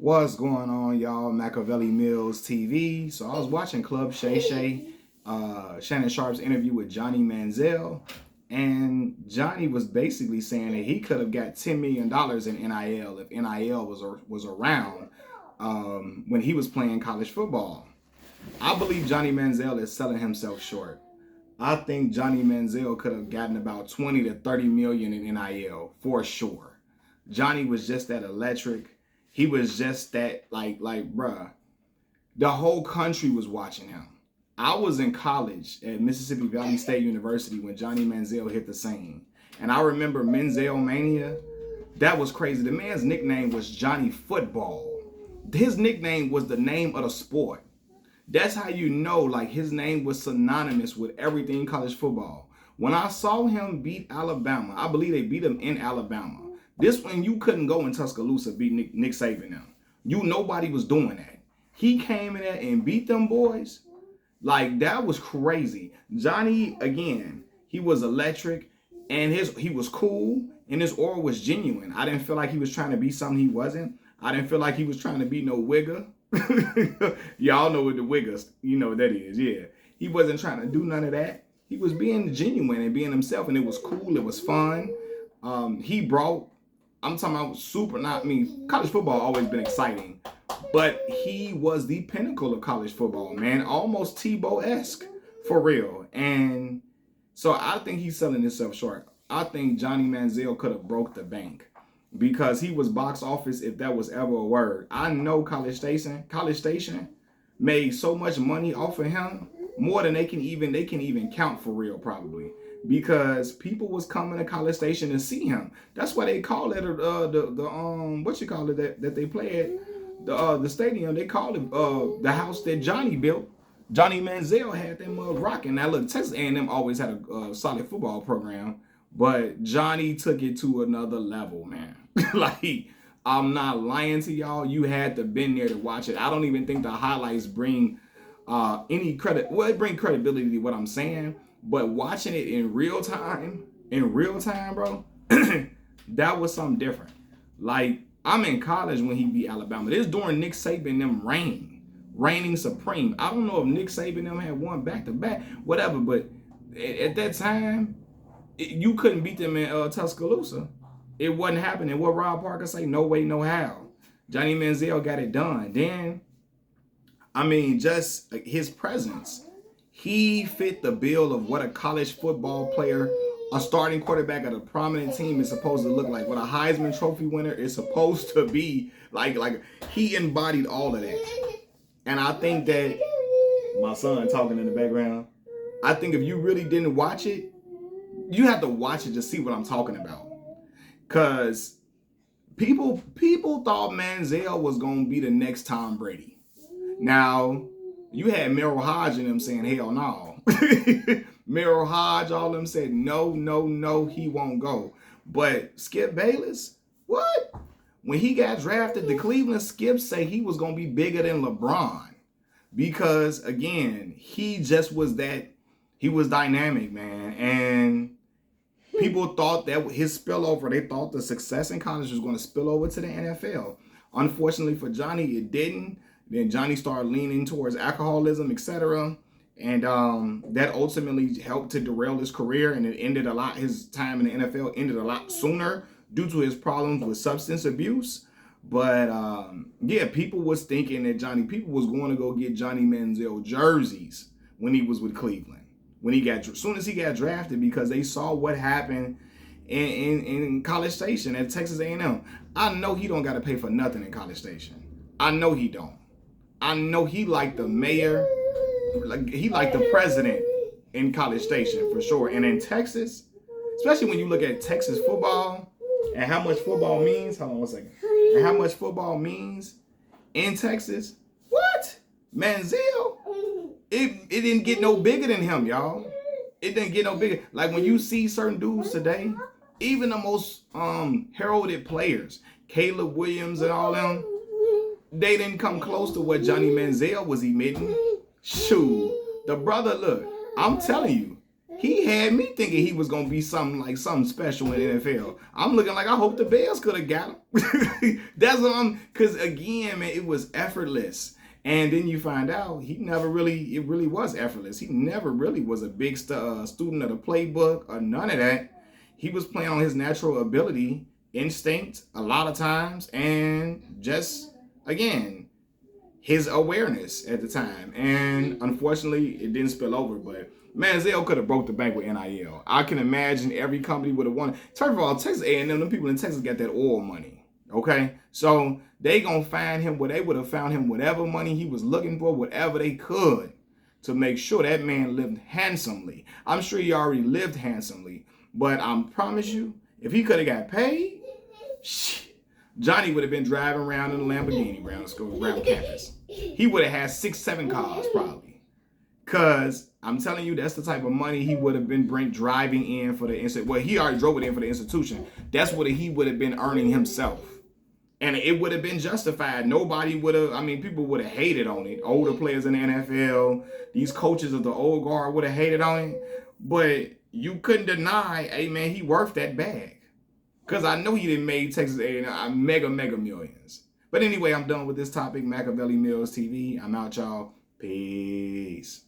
What's going on, y'all? Machiavelli Mills TV. So I was watching Club Shay Shay, Shannon Sharp's interview with Johnny Manziel, and Johnny was basically saying that he could have got $10 million in NIL if NIL was around when he was playing college football. I believe Johnny Manziel is selling himself short. I think Johnny Manziel could have gotten about 20 to 30 million in NIL for sure. Johnny was just that electric. He was just that bruh. The whole country was watching him. I was in college at Mississippi Valley State University when Johnny Manziel hit the scene. And I remember Manziel Mania. That was crazy. The man's nickname was Johnny Football. His nickname was the name of the sport. That's how you know, like, his name was synonymous with everything college football. When I saw him beat Alabama, I believe they beat him in Alabama. This one, you couldn't go in Tuscaloosa beat Nick Saban now. Nobody was doing that. He came in there and beat them boys. Like, that was crazy. Johnny, again, he was electric, and he was cool, and his aura was genuine. I didn't feel like he was trying to be something he wasn't. I didn't feel like he was trying to be no wigger. Y'all know what the wiggers, you know what that is, yeah. He wasn't trying to do none of that. He was being genuine and being himself, and it was cool, it was fun. I'm talking about college football always been exciting, but he was the pinnacle of college football, man. Almost Tebow-esque, for real. And so I think he's selling himself short. I think Johnny Manziel could have broke the bank because he was box office, if that was ever a word. I know College Station made so much money off of him, more than they can even count for real, probably. Because people was coming to College Station to see him. That's why they call it that they play at the stadium. They call it the house that Johnny built. Johnny Manziel had them rocking. Now look, Texas A&M always had a solid football program, but Johnny took it to another level, man. Like, I'm not lying to y'all. You had to been there to watch it. I don't even think the highlights bring any credit. Well, it bring credibility to what I'm saying. But watching it in real time, bro, that was something different. Like, I'm in college when he beat Alabama. This during Nick Saban them reigning supreme. I don't know if Nick Saban them had won back-to-back, whatever, but at that time, you couldn't beat them in Tuscaloosa. It wasn't happening. What Rob Parker say? No way, no how. Johnny Manziel got it done. Then, just his presence. He fit the bill of what a college football player, a starting quarterback at a prominent team is supposed to look like. What a Heisman Trophy winner is supposed to be like. He embodied all of that. And I think that my son talking in the background. I think if you really didn't watch it, you have to watch it to see what I'm talking about. Cause people thought Manziel was gonna be the next Tom Brady. Now, you had Merrill Hodge and them saying, hell no. Merrill Hodge, all of them said, no, he won't go. But Skip Bayless, what? When he got drafted to Cleveland, Skip say he was going to be bigger than LeBron. Because, again, he just was he was dynamic, man. And people thought that his spillover, they thought the success in college was going to spill over to the NFL. Unfortunately for Johnny, it didn't. Then Johnny started leaning towards alcoholism, etc. And that ultimately helped to derail his career, and it ended his time in the NFL ended a lot sooner due to his problems with substance abuse. But yeah, people was thinking that people was going to go get Johnny Manziel jerseys when he was with Cleveland. As soon as he got drafted, because they saw what happened in College Station at Texas A&M. I know he don't got to pay for nothing in College Station. I know he don't. I know he like the mayor, he like the president in College Station for sure. And in Texas, especially when you look at Texas football and how much football means. Hold on one second. And how much football means in Texas. What? Manziel? It didn't get no bigger than him, y'all. It didn't get no bigger. Like when you see certain dudes today, even the most heralded players, Caleb Williams and all them, they didn't come close to what Johnny Manziel was emitting. Shoot, the brother, look, I'm telling you, He had me thinking he was gonna be something special in the NFL. I'm looking like I hope the Bears could have got him. That's what I'm. Cause again, man, it was effortless. And then you find out it really was effortless. He never really was a big student of the playbook or none of that. He was playing on his natural ability, instinct, a lot of times, and just again his awareness at the time. And unfortunately, it didn't spill over. But Manziel could have broke the bank with NIL. I can imagine every company would have wanted. First of all, Texas A&M, them people in Texas got that oil money. Okay, so they gonna find him where they would have found him whatever money he was looking for, whatever they could, to make sure that man lived handsomely. I'm sure he already lived handsomely, but I promise you, if he could have got paid, shit, Johnny would have been driving around in a Lamborghini around campus. He would have had 6, 7 cars probably. Cause I'm telling you, that's the type of money he would have been driving in for the institution. Well, he already drove it in for the institution. That's what he would have been earning himself. And it would have been justified. Nobody would have, people would have hated on it. Older players in the NFL, these coaches of the old guard would have hated on it. But you couldn't deny, hey man, he worth that bag. Because I know he didn't make Texas A&M mega millions. But anyway, I'm done with this topic. Machiavelli Mills TV. I'm out, y'all. Peace.